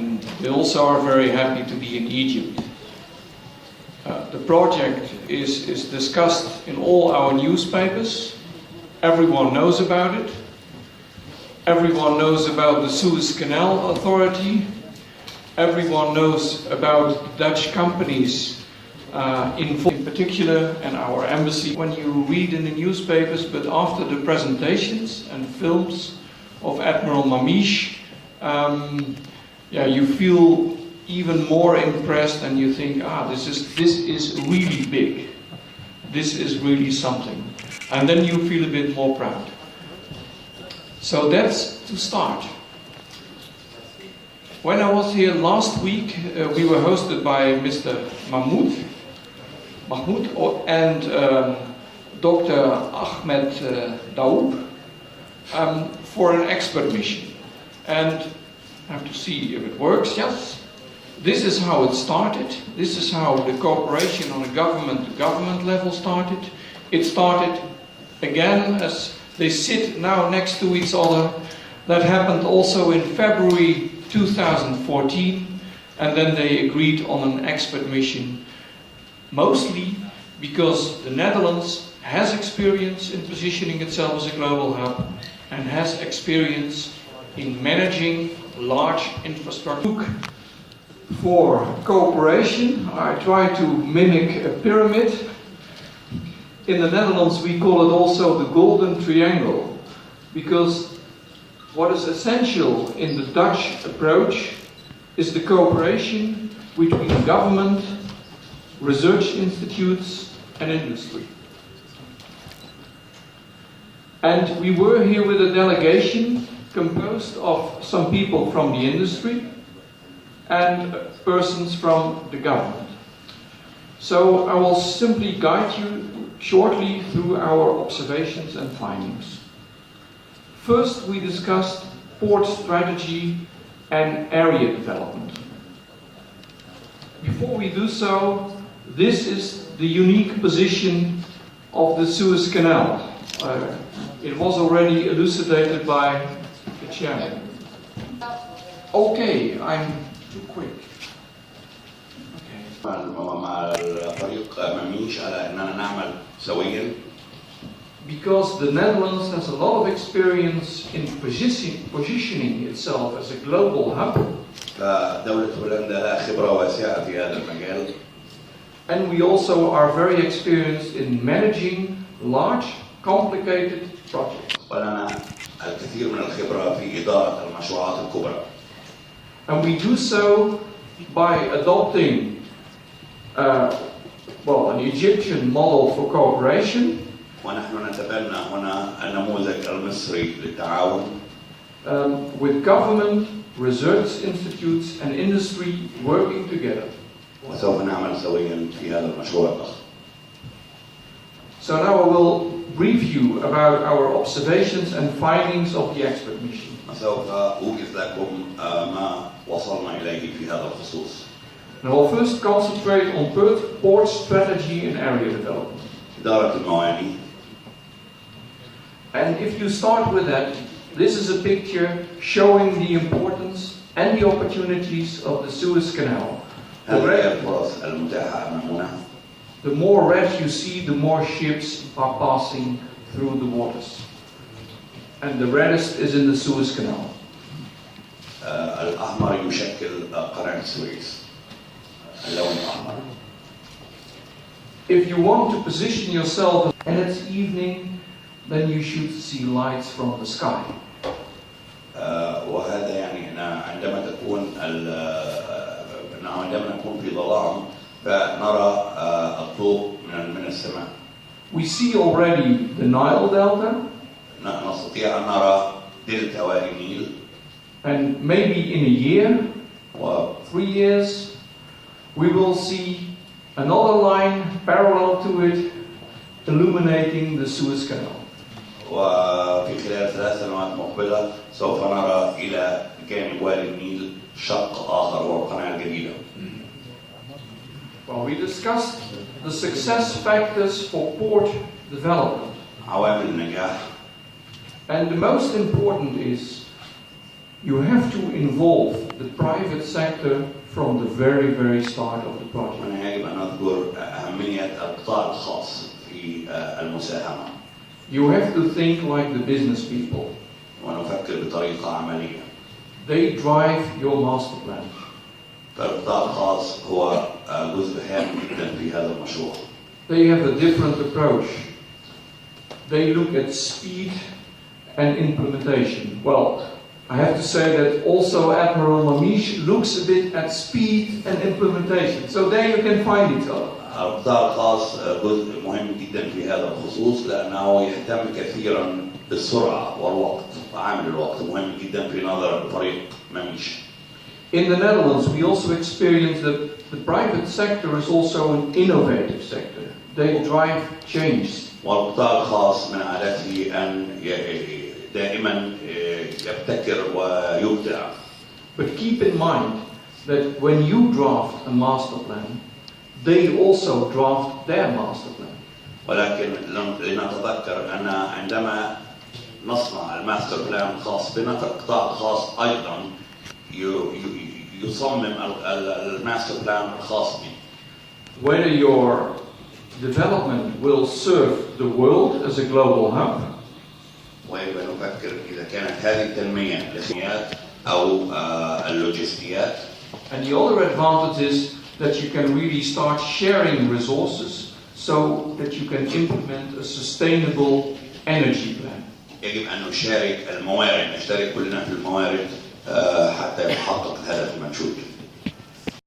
and they also are very happy to be in Egypt. The project is discussed in all our newspapers. Everyone knows about it. Everyone knows about the Suez Canal Authority. Everyone knows about Dutch companies in particular, and our embassy. When you read in the newspapers, but after the presentations and films of Admiral Mamiche, you feel even more impressed, and you think, this is really big. This is really something. And then you feel a bit more proud. So that's to start. When I was here last week, we were hosted by Mr. Mahmoud and Dr. Ahmed Daoub for an expert mission. And I have to see if it works. Yes. This is how it started. This is how the cooperation on a government-to-government level started. It started again as they sit now next to each other. That happened also in February 2014, and then they agreed on an expert mission, mostly because the Netherlands has experience in positioning itself as a global hub and has experience in managing large infrastructure. For cooperation, I try to mimic a pyramid. In the Netherlands we call it also the golden triangle, because what is essential in the Dutch approach is the cooperation between government, research institutes and industry. And we were here with a delegation composed of some people from the industry and persons from the government. So I will simply guide you shortly through our observations and findings. First, we discussed port strategy and area development. Before we do so, this is the unique position of the Suez Canal. It was already elucidated by the chairman. Okay, I'm too quick. مع الفريق مميش على أننا نعمل سويا. Because the Netherlands has a lot of experience in positioning itself as a global hub. فدولة هولندا لها خبرة واسعة في هذا المجال. And we also are very experienced in managing large, complicated projects. ولنا الكثير من الخبرة في إدارة المشروعات الكبرى. And we do so by adopting an Egyptian model for cooperation. ونحن نتبنى هنا النموذج المصري للتعاون. With government, research institutes and industry working together. وسوف نعمل سويا في هذا المشروع الضخم. So now I will brief you about our observations and findings of the expert mission. سوف أوجز لكم ما وصلنا إليه في هذا الخصوص. And I will first concentrate on port strategy and area development. إدارة الموانئ. And if you start with that, this is a picture showing the importance and the opportunities of the Suez Canal. The more red you see, the more ships are passing through the waters. And the reddest is in the Suez Canal. الأحمر يشكل قناة السويس. اللون الأحمر. If you want to position yourself and it's evening, then you should see lights from the sky. وهذا يعني عندما نكون في ظلام فنرى الضوء من السماء. We see already the Nile Delta. نستطيع أن نرى دلتا وادي النيل. And maybe in a year or 3 years, we will see another line parallel to it, illuminating the Suez Canal. وفي خلال 3 سنوات مقبلة سوف نرى إلى جانب وادي النيل شق آخر والقناة الجديدة. Well, we discussed the success factors for port development. عوامل النجاح. And the most important is You have to involve the private sector from the very, very start of the project. هنا يجب أن نذكر أهمية القطاع الخاص في المساهمة. You have to think like the business people. ونفكر بطريقة عملية. They drive your master plan. فالقطاع الخاص هو جزء هام جدا في هذا المشروع. They have a different approach. They look at speed and implementation. Well, I have to say that also Admiral Mamish looks a bit at speed and implementation. So there you can find each other. القطاع الخاص جزء مهم جدا في هذا الخصوص لأنه يهتم كثيرا بالسرعة والوقت وعامل الوقت مهم جدا في نظر فريق مميش. In the Netherlands, we also experience that the private sector is also an innovative sector. They drive change. والقطاع الخاص من عادته أن دائما يبتكر ويبدع. But keep in mind that when you draft a master plan, they also draft their master plan. ولكن لنتذكر أن عندما نصنع الماستر بلان الخاص بنا فالقطاع الخاص أيضا يصمم الماستر بلان الخاص به. Whether your development will serve the world as a global hub, ويجب أن نفكر إذا كانت هذه التنمية للخدمات أو اللوجستيات. And the other advantage is that you can really start sharing resources so that you can implement a sustainable energy plan. يجب أن نشارك الموارد، نشترك كلنا في الموارد حتى يتحقق الهدف المنشود.